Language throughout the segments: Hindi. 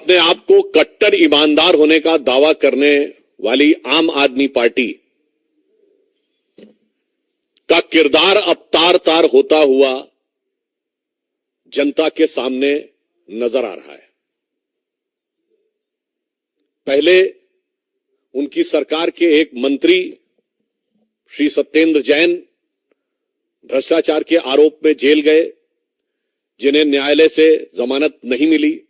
अपने आप को कट्टर ईमानदार होने का दावा करने वाली आम आदमी पार्टी का किरदार अब तार तार होता हुआ जनता के सामने नजर आ रहा है। पहले उनकी सरकार के एक मंत्री श्री सत्येंद्र जैन भ्रष्टाचार के आरोप में जेल गए, जिन्हें न्यायालय से जमानत नहीं मिली।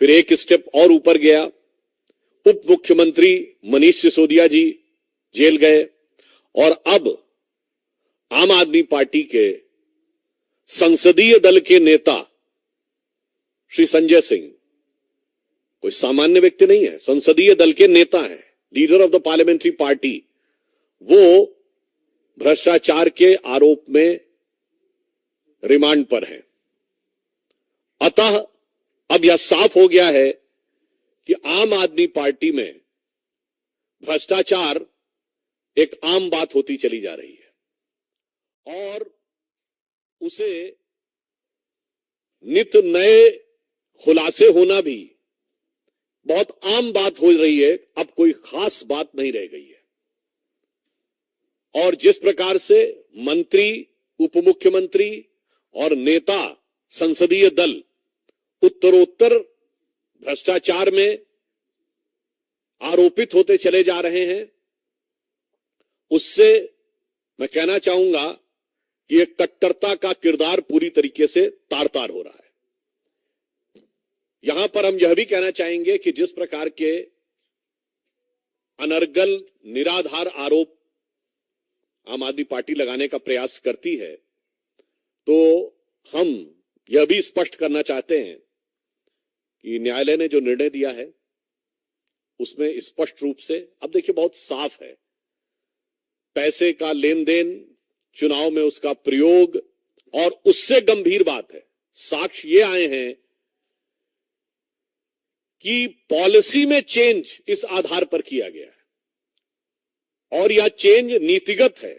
फिर एक स्टेप और ऊपर गया, उप मुख्यमंत्री मनीष सिसोदिया जी जेल गए और अब आम आदमी पार्टी के संसदीय दल के नेता श्री संजय सिंह, कोई सामान्य व्यक्ति नहीं है, संसदीय दल के नेता हैं, leader of the parliamentary party, वो भ्रष्टाचार के आरोप में रिमांड पर हैं। अतः अब यह साफ हो गया है कि आम आदमी पार्टी में भ्रष्टाचार एक आम बात होती चली जा रही है और उसे नित नए खुलासे होना भी बहुत आम बात हो रही है। अब कोई खास बात नहीं रह गई है। और जिस प्रकार से मंत्री, उप मुख्यमंत्री और नेता संसदीय दल उत्तरोत्तर भ्रष्टाचार में आरोपित होते चले जा रहे हैं, उससे मैं कहना चाहूंगा कि एक कट्टरता का किरदार पूरी तरीके से तार तार हो रहा है। यहां पर हम यह भी कहना चाहेंगे कि जिस प्रकार के अनर्गल निराधार आरोप आम आदमी पार्टी लगाने का प्रयास करती है, तो हम यह भी स्पष्ट करना चाहते हैं कि न्यायालय ने जो निर्णय दिया है उसमें स्पष्ट रूप से, अब देखिए बहुत साफ है, पैसे का लेन देन, चुनाव में उसका प्रयोग, और उससे गंभीर बात है, साक्ष्य ये आए हैं कि पॉलिसी में चेंज इस आधार पर किया गया है और यह चेंज नीतिगत है।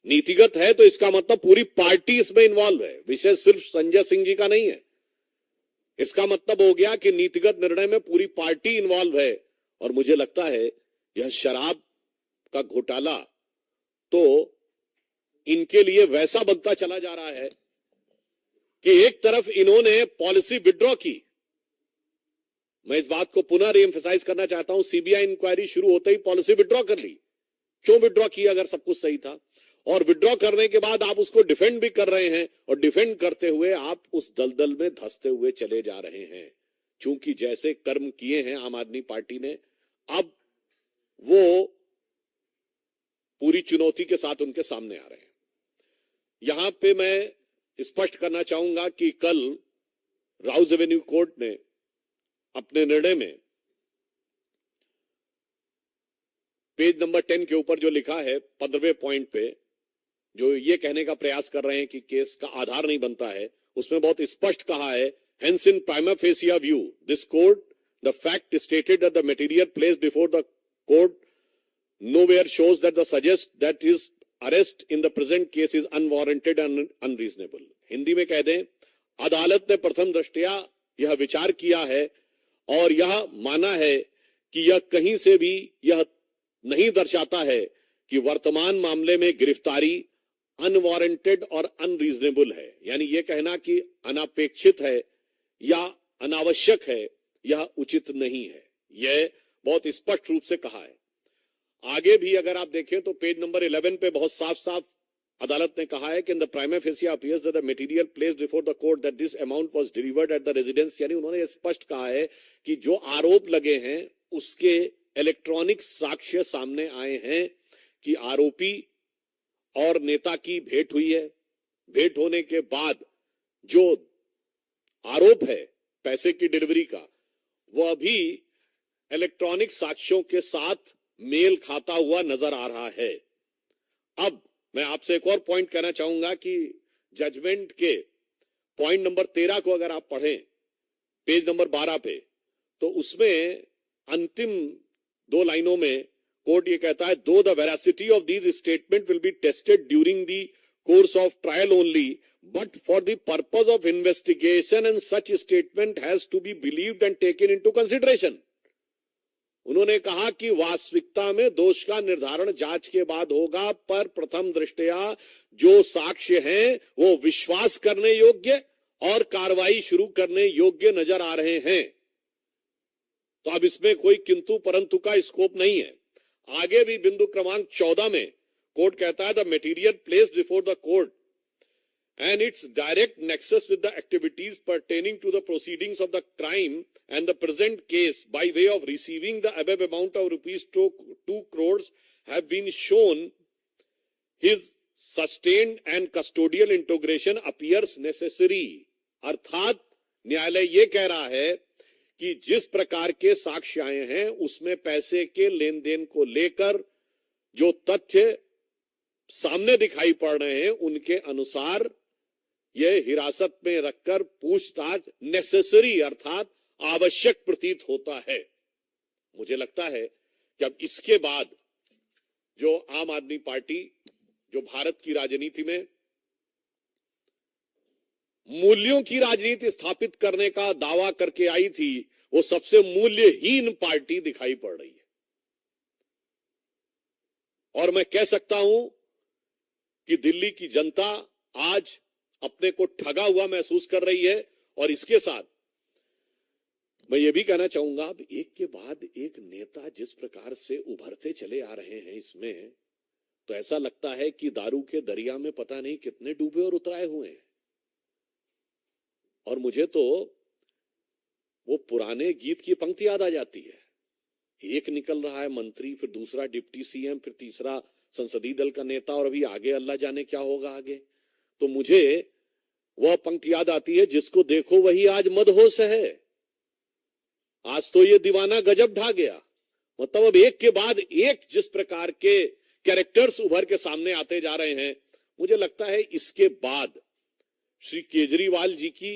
नीतिगत है तो इसका मतलब पूरी पार्टी इसमें इन्वॉल्व है, विषय सिर्फ संजय सिंह जी का नहीं है। इसका मतलब हो गया कि नीतिगत निर्णय में पूरी पार्टी इन्वॉल्व है। और मुझे लगता है यह शराब का घोटाला तो इनके लिए वैसा बनता चला जा रहा है कि एक तरफ इन्होंने पॉलिसी विड्रॉ की, मैं इस बात को पुनः रीएम्फसाइज करना चाहता हूं, सीबीआई इंक्वायरी शुरू होते ही पॉलिसी विड्रॉ कर ली। क्यों विड्रॉ किया अगर सब कुछ सही था? और विड्रॉ करने के बाद आप उसको डिफेंड भी कर रहे हैं और डिफेंड करते हुए आप उस दलदल में धंसते हुए चले जा रहे हैं। क्योंकि जैसे कर्म किए हैं आम आदमी पार्टी ने, अब वो पूरी चुनौती के साथ उनके सामने आ रहे हैं। यहां पे मैं स्पष्ट करना चाहूंगा कि कल राउज एवेन्यू कोर्ट ने अपने निर्णय में पेज नंबर 10 के ऊपर जो लिखा है 15वें पॉइंट पे, जो ये कहने का प्रयास कर रहे हैं कि केस का आधार नहीं बनता है, उसमें बहुत स्पष्ट कहा है, hence in prima fascia view this court the fact stated that the material placed before the court nowhere shows that the suggest that his arrest in the present case is unwarranted and unreasonable। Hindi में कह दें, अदालत ने प्रथम दृष्टया यह विचार किया है और यह माना है कि यह कहीं से भी यह नहीं दर्शाता है कि वर्तमान मामले में गिरफ्तारी अनवारंटेड और अनरीजनेबल है। यानी यह कहना कि अनापेक्षित है या अनावश्यक है, यह उचित नहीं है। यह बहुत स्पष्ट रूप से कहा है। आगे भी अगर आप देखें तो पेज नंबर 11 पे बहुत साफ साफ अदालत ने कहा है कि in the prima fascia appears that the material placed before the court that this amount was delivered at the residence. यानी उन्होंने स्पष्ट कहा है कि जो आरोप लगे हैं उसके इलेक्ट्रॉनिक साक्ष्य सामने आए हैं कि आरोपी और नेता की भेंट हुई है। भेंट होने के बाद जो आरोप है पैसे की डिलीवरी का, वह भी इलेक्ट्रॉनिक साक्ष्यों के साथ मेल खाता हुआ नजर आ रहा है। अब मैं आपसे एक और पॉइंट कहना चाहूंगा कि जजमेंट के पॉइंट नंबर 13 को अगर आप पढ़ें पेज नंबर 12 पे, तो उसमें अंतिम 2 लाइनों में कोर्ट ये कहता है, दो the veracity of these statement will be tested during the course of trial only but for the purpose of investigation and such statement has to be believed and taken into consideration. उन्होंने कहा कि वास्तविकता में दोष का निर्धारण जांच के बाद होगा, पर प्रथम दृष्टया जो साक्ष्य हैं वो विश्वास करने योग्य और कार्रवाई शुरू करने योग्य नजर आ रहे हैं। तो अब इसमें कोई किंतु परंतु का स्कोप नहीं है। आगे भी बिंदु क्रमांक 14 में कोर्ट कहता है the material placed before the court and its direct nexus with the activities pertaining to the proceedings of the crime and the present case by way of receiving the above amount of rupees 2 crores have been shown, his sustained and custodial integration appears necessary। अर्थात न्यायालय ये कह रहा है कि जिस प्रकार के साक्ष्य आए हैं उसमें पैसे के लेन देन को लेकर जो तथ्य सामने दिखाई पड़ रहे हैं उनके अनुसार यह हिरासत में रखकर पूछताछ नेसेसरी अर्थात आवश्यक प्रतीत होता है। मुझे लगता है कि अब इसके बाद जो आम आदमी पार्टी जो भारत की राजनीति में मूल्यों की राजनीति स्थापित करने का दावा करके आई थी वो सबसे मूल्यहीन पार्टी दिखाई पड़ रही है। और मैं कह सकता हूं कि दिल्ली की जनता आज अपने को ठगा हुआ महसूस कर रही है। और इसके साथ मैं ये भी कहना चाहूंगा अब एक के बाद एक नेता जिस प्रकार से उभरते चले आ रहे हैं इसमें तो ऐसा लगता है कि दारू के दरिया में पता नहीं कितने डूबे और उतराए हुए हैं। और मुझे तो वो पुराने गीत की पंक्ति याद आ जाती है, एक निकल रहा है मंत्री, फिर दूसरा डिप्टी सीएम, फिर तीसरा संसदीय दल का नेता और अभी आगे अल्लाह जाने क्या होगा आगे। तो मुझे वह पंक्ति याद आती है, जिसको देखो वही आज मदहोश है, आज तो ये दीवाना गजब ढा गया। मतलब अब एक के बाद एक जिस प्रकार के कैरेक्टर्स उभर के सामने आते जा रहे हैं, मुझे लगता है इसके बाद श्री केजरीवाल जी की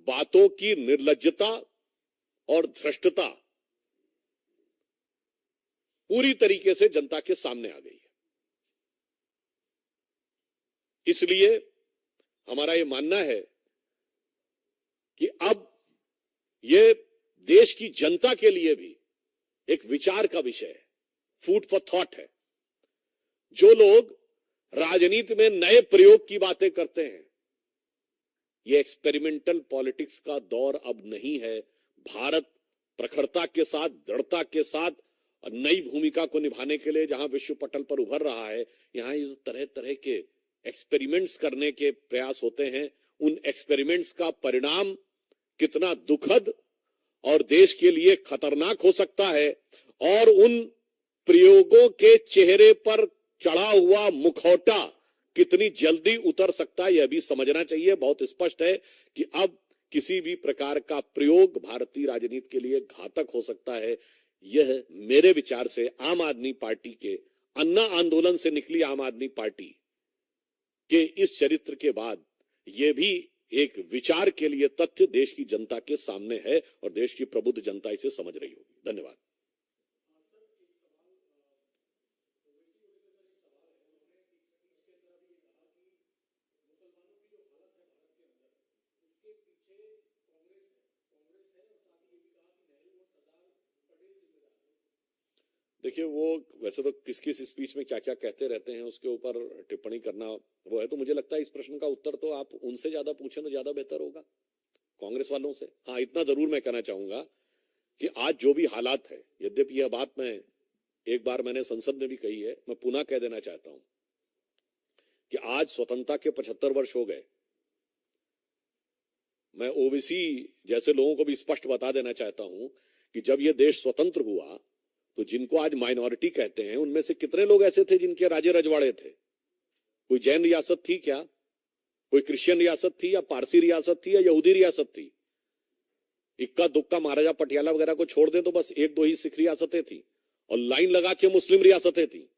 बातों की निर्लज्जता और धृष्टता पूरी तरीके से जनता के सामने आ गई है। इसलिए हमारा ये मानना है कि अब ये देश की जनता के लिए भी एक विचार का विषय है, फूड फॉर थॉट है। जो लोग राजनीति में नए प्रयोग की बातें करते हैं, ये एक्सपेरिमेंटल पॉलिटिक्स का दौर अब नहीं है। भारत प्रखरता के साथ, दृढ़ता के साथ नई भूमिका को निभाने के लिए जहां विश्व पटल पर उभर रहा है, यहां ये तरह तरह के एक्सपेरिमेंट्स करने के प्रयास होते हैं। उन एक्सपेरिमेंट्स का परिणाम कितना दुखद और देश के लिए खतरनाक हो सकता है, और उन प्रयोगों के चेहरे पर चढ़ा हुआ मुखौटा कितनी जल्दी उतर सकता है, यह भी समझना चाहिए। बहुत स्पष्ट है कि अब किसी भी प्रकार का प्रयोग भारतीय राजनीति के लिए घातक हो सकता है। यह मेरे विचार से आम आदमी पार्टी के अन्ना आंदोलन से निकली आम आदमी पार्टी के इस चरित्र के बाद यह भी एक विचार के लिए तथ्य देश की जनता के सामने है और देश की प्रबुद्ध जनता इसे समझ रही होगी। धन्यवाद। देखिए, वो वैसे तो किस किस स्पीच में क्या क्या कहते रहते हैं उसके ऊपर टिप्पणी करना वो है, तो मुझे लगता है इस प्रश्न का उत्तर तो आप उनसे ज्यादा पूछें तो ज्यादा बेहतर होगा, कांग्रेस वालों से। हाँ, इतना जरूर मैं कहना चाहूंगा कि आज जो भी हालात है, यद्यपि यह बात मैं एक बार मैंने संसद में भी कही है, मैं पुनः कह देना चाहता हूं कि आज स्वतंत्रता के 75 वर्ष हो गए। मैं ओबीसी जैसे लोगों को भी स्पष्ट बता देना चाहता हूं कि जब यह देश स्वतंत्र हुआ तो जिनको आज माइनॉरिटी कहते हैं, उनमें से कितने लोग ऐसे थे जिनके राजे रजवाड़े थे? कोई जैन रियासत थी क्या? कोई क्रिश्चियन रियासत थी, या पारसी रियासत थी, या यहूदी रियासत थी? इक्का दुक्का महाराजा पटियाला वगैरह को छोड़ दें तो बस एक दो ही सिख रियासतें थी, और लाइन लगा के मुस्लिम रियासतें थी।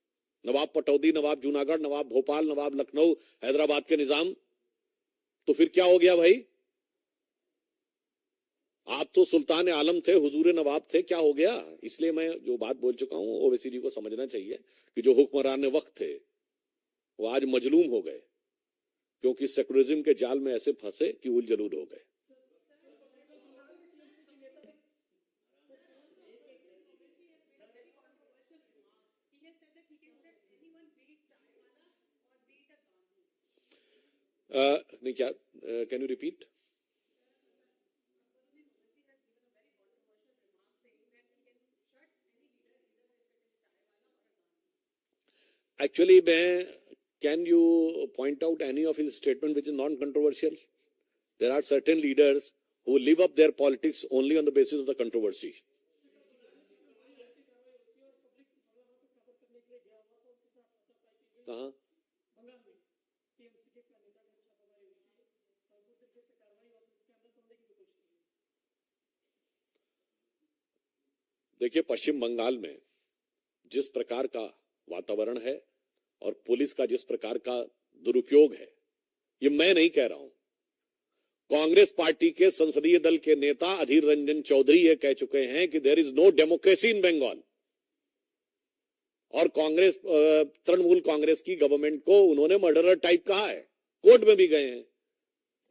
नवाब पटौदी, नवाब जूनागढ़, नवाब भोपाल, नवाब लखनऊ, हैदराबाद के निजाम। तो फिर क्या हो गया भाई? आप तो सुल्तान आलम थे, हुजूर नवाब थे, क्या हो गया? इसलिए मैं जो बात बोल चुका हूं, ओवैसी जी को समझना चाहिए कि जो हुक्मरान वक्त थे वो आज मजलूम हो गए, क्योंकि सेकुलरिज्म के जाल में ऐसे फंसे कि उल जलूल हो गए। नहीं क्या, can you repeat? Actually, can you point out any of his statement which is non-controversial? There are certain leaders who live up their politics only on the basis of the controversy. कहाँ? देखिए, पश्चिम बंगाल में जिस प्रकार का वातावरण है और पुलिस का जिस प्रकार का दुरुपयोग है, ये मैं नहीं कह रहा हूं, कांग्रेस पार्टी के संसदीय दल के नेता अधीर रंजन चौधरी ये कह चुके हैं कि there is no democracy in Bengal. और कांग्रेस, तृणमूल कांग्रेस की गवर्नमेंट को उन्होंने मर्डरर टाइप कहा है, कोर्ट में भी गए हैं।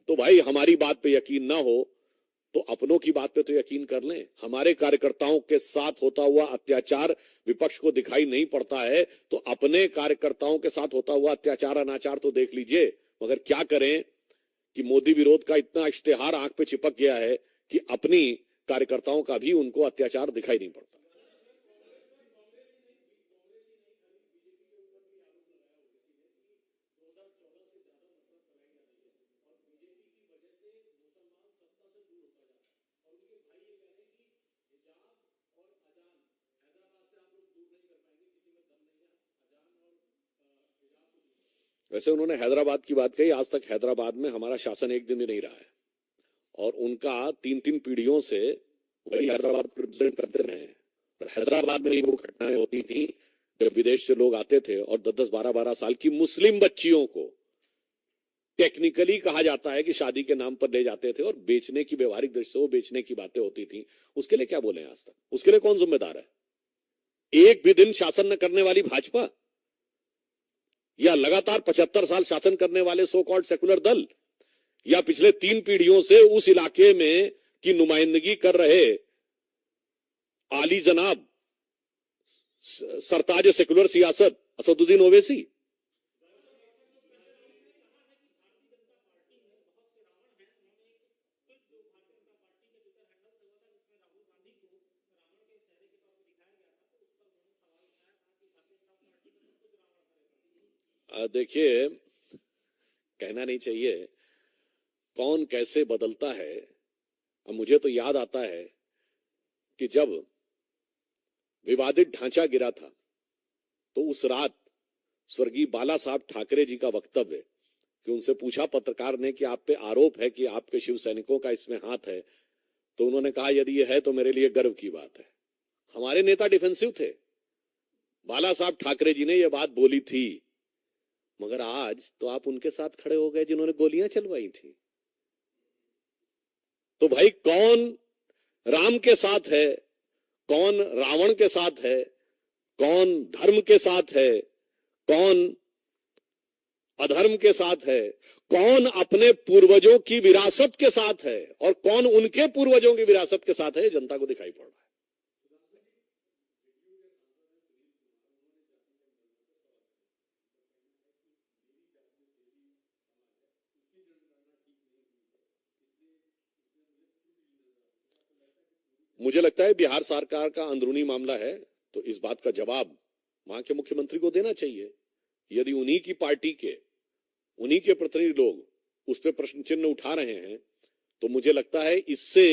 तो भाई, हमारी बात पे यकीन ना हो तो अपनों की बात पे तो यकीन कर लें। हमारे कार्यकर्ताओं के साथ होता हुआ अत्याचार विपक्ष को दिखाई नहीं पड़ता है, तो अपने कार्यकर्ताओं के साथ होता हुआ अत्याचार अनाचार तो देख लीजिए। मगर क्या करें कि मोदी विरोध का इतना इश्तेहार आंख पे चिपक गया है कि अपनी कार्यकर्ताओं का भी उनको अत्याचार दिखाई नहीं पड़ता। वैसे उन्होंने हैदराबाद की बात कही। आज तक हैदराबाद में हमारा शासन एक दिन भी नहीं रहा है और उनका 3-3 पीढ़ियों से वही हैदराबाद रिप्रेजेंट करते रहे हैं। पर हैदराबाद में वो घटनाएं होती थी जब विदेश से लोग आते थे और 10-10, 12-12 साल की मुस्लिम बच्चियों को टेक्निकली कहा जाता है कि शादी के नाम पर ले जाते थे और बेचने की, व्यवहारिक दृष्टि से वो बेचने की बातें होती थी। उसके लिए क्या बोले आज तक? उसके लिए कौन जिम्मेदार है? एक भी दिन शासन न करने वाली भाजपा या लगातार 75 साल शासन करने वाले सो कॉल्ड सेकुलर दल या पिछले 3 पीढ़ियों से उस इलाके में की नुमाइंदगी कर रहे आली जनाब सरताज सेकुलर सियासत असदुद्दीन ओवैसी। देखिए, कहना नहीं चाहिए कौन कैसे बदलता है। अब मुझे तो याद आता है कि जब विवादित ढांचा गिरा था तो उस रात स्वर्गीय बाला साहब ठाकरे जी का वक्तव्य कि उनसे पूछा पत्रकार ने कि आप पे आरोप है कि आपके शिव सैनिकों का इसमें हाथ है, तो उन्होंने कहा यदि ये है तो मेरे लिए गर्व की बात है। हमारे नेता डिफेंसिव थे, बाला साहब ठाकरे जी ने यह बात बोली थी, मगर आज तो आप उनके साथ खड़े हो गए जिन्होंने गोलियां चलवाई थी। तो भाई, कौन राम के साथ है, कौन रावण के साथ है, कौन धर्म के साथ है, कौन अधर्म के साथ है, कौन अपने पूर्वजों की विरासत के साथ है और कौन उनके पूर्वजों की विरासत के साथ है, जनता को दिखाई पड़ रहा है। मुझे लगता है बिहार सरकार का अंदरूनी मामला है, तो इस बात का जवाब वहां के मुख्यमंत्री को देना चाहिए। यदि उन्हीं की पार्टी के, उन्हीं के प्रतिनिधि लोग उस पर प्रश्न चिन्ह उठा रहे हैं, तो मुझे लगता है इससे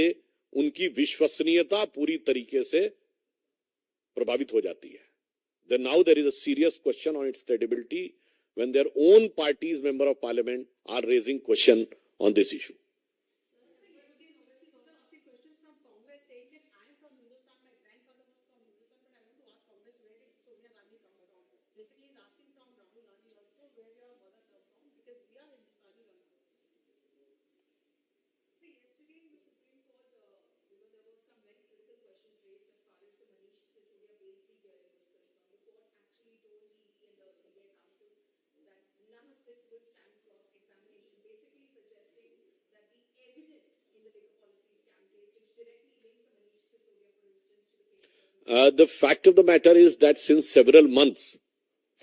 उनकी विश्वसनीयता पूरी तरीके से प्रभावित हो जाती है। Then now there is a serious question on its credibility when their own party's member of parliament are raising question on this issue. The fact of the matter is that since several months,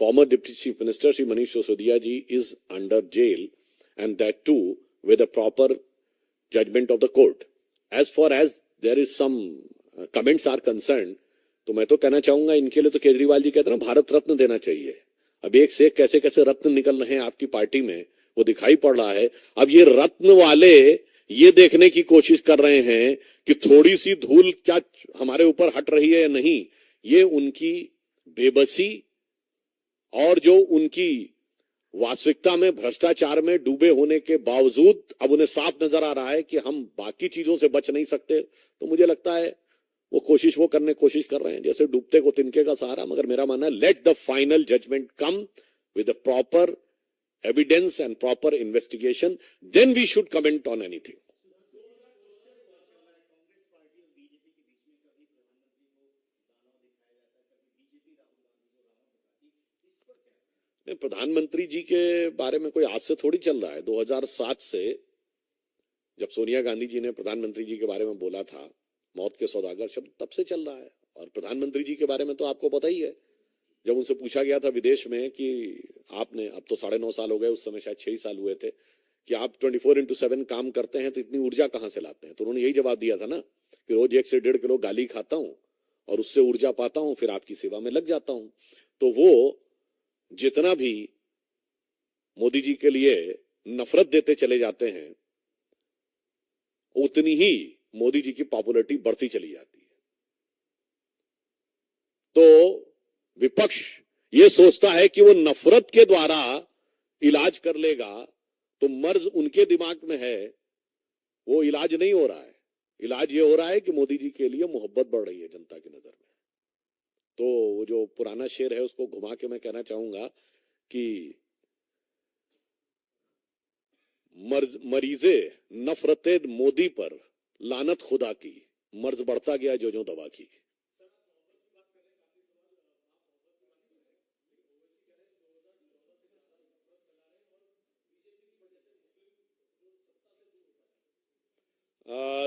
former Deputy Chief Minister Shri Manish Sisodia ji is under jail, and that too with a proper judgment of the court. As far as there is some comments are concerned, तो मैं तो कहना चाहूंगा इनके लिए तो केजरीवाल जी कहते हैं ना भारत रत्न देना चाहिए. अब एक से कैसे कैसे रत्न निकल रहे हैं आपकी पार्टी में वो दिखाई पड़ रहा है. अब ये रत्न वाले ये देखने की कोशिश कर रहे हैं कि थोड़ी सी धूल क्या हमारे ऊपर हट रही है या नहीं. ये उनकी बेबसी और जो उनकी वास्तविकता में भ्रष्टाचार में डूबे होने के बावजूद अब उन्हें साफ नजर आ रहा है कि हम बाकी चीजों से बच नहीं सकते. तो मुझे लगता है वो कोशिश कर रहे हैं जैसे डूबते को तिनके का सहारा. मगर मेरा मानना है let the final judgement come with the proper evidence and proper investigation, then we should comment on anything. प्रधानमंत्री जी के बारे में कोई आज से थोड़ी चल रहा है. 2007 से जब सोनिया गांधी जी ने प्रधानमंत्री जी के बारे में बोला था मौत के सौदागर शब्द, तब से चल रहा है. और प्रधानमंत्री जी के बारे में तो आपको पता ही है, जब उनसे पूछा गया था विदेश में कि आपने, अब तो 9.5 साल हो गए, उस समय शायद 6 साल हुए थे, कि आप 24/7 काम करते हैं तो इतनी ऊर्जा कहां से लाते हैं. तो उन्होंने यही जवाब दिया था ना कि रोज 1 से 1.5 किलो गाली खाता हूं और उससे ऊर्जा पाता हूं, फिर आपकी सेवा में लग जाता हूं. तो वो जितना भी मोदी जी के लिए नफरत देते चले जाते हैं उतनी ही मोदी जी की पॉपुलैरिटी बढ़ती चली जाती है. तो विपक्ष ये सोचता है कि वो नफरत के द्वारा इलाज कर लेगा, तो मर्ज उनके दिमाग में है, वो इलाज नहीं हो रहा है. इलाज ये हो रहा है कि मोदी जी के लिए मोहब्बत बढ़ रही है जनता की नजर में. तो वो जो पुराना शेर है उसको घुमा के मैं कहना चाहूंगा कि मरीजे नफरते मोदी पर लानत खुदा की, मर्ज बढ़ता गया जो जो दवा की.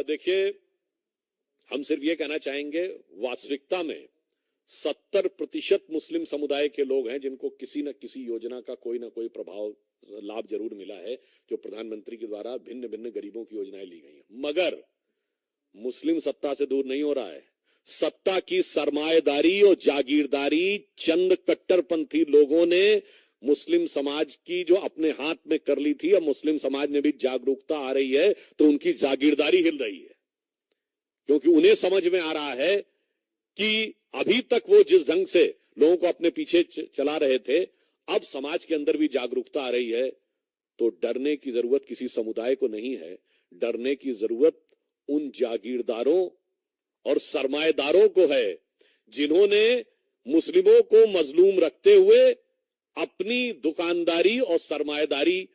देखिए, हम सिर्फ ये कहना चाहेंगे वास्तविकता में 70% मुस्लिम समुदाय के लोग हैं जिनको किसी न किसी योजना का कोई ना कोई प्रभाव लाभ जरूर मिला है, जो प्रधानमंत्री के द्वारा भिन्न भिन्न गरीबों की योजनाएं ली गई हैं. मगर मुस्लिम सत्ता से दूर नहीं हो रहा है. सत्ता की सरमाएदारी और जागीरदारी चंद कट्टरपंथी लोगों ने मुस्लिम समाज की जो अपने हाथ में कर ली थी, अब मुस्लिम समाज में भी जागरूकता आ रही है तो उनकी जागीरदारी हिल रही है. क्योंकि उन्हें समझ में आ रहा है कि अभी तक वो जिस ढंग से लोगों को अपने पीछे चला रहे थे, अब समाज के अंदर भी जागरूकता आ रही है. तो डरने की जरूरत किसी समुदाय को नहीं है. डरने की जरूरत उन जागीरदारों और सरमाएदारों को है जिन्होंने मुस्लिमों को मजलूम रखते हुए अपनी दुकानदारी और सरमाएदारी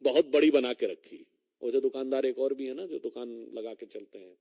बहुत बड़ी बना के रखी. और जो दुकानदार एक और भी है ना, जो दुकान लगा के चलते हैं.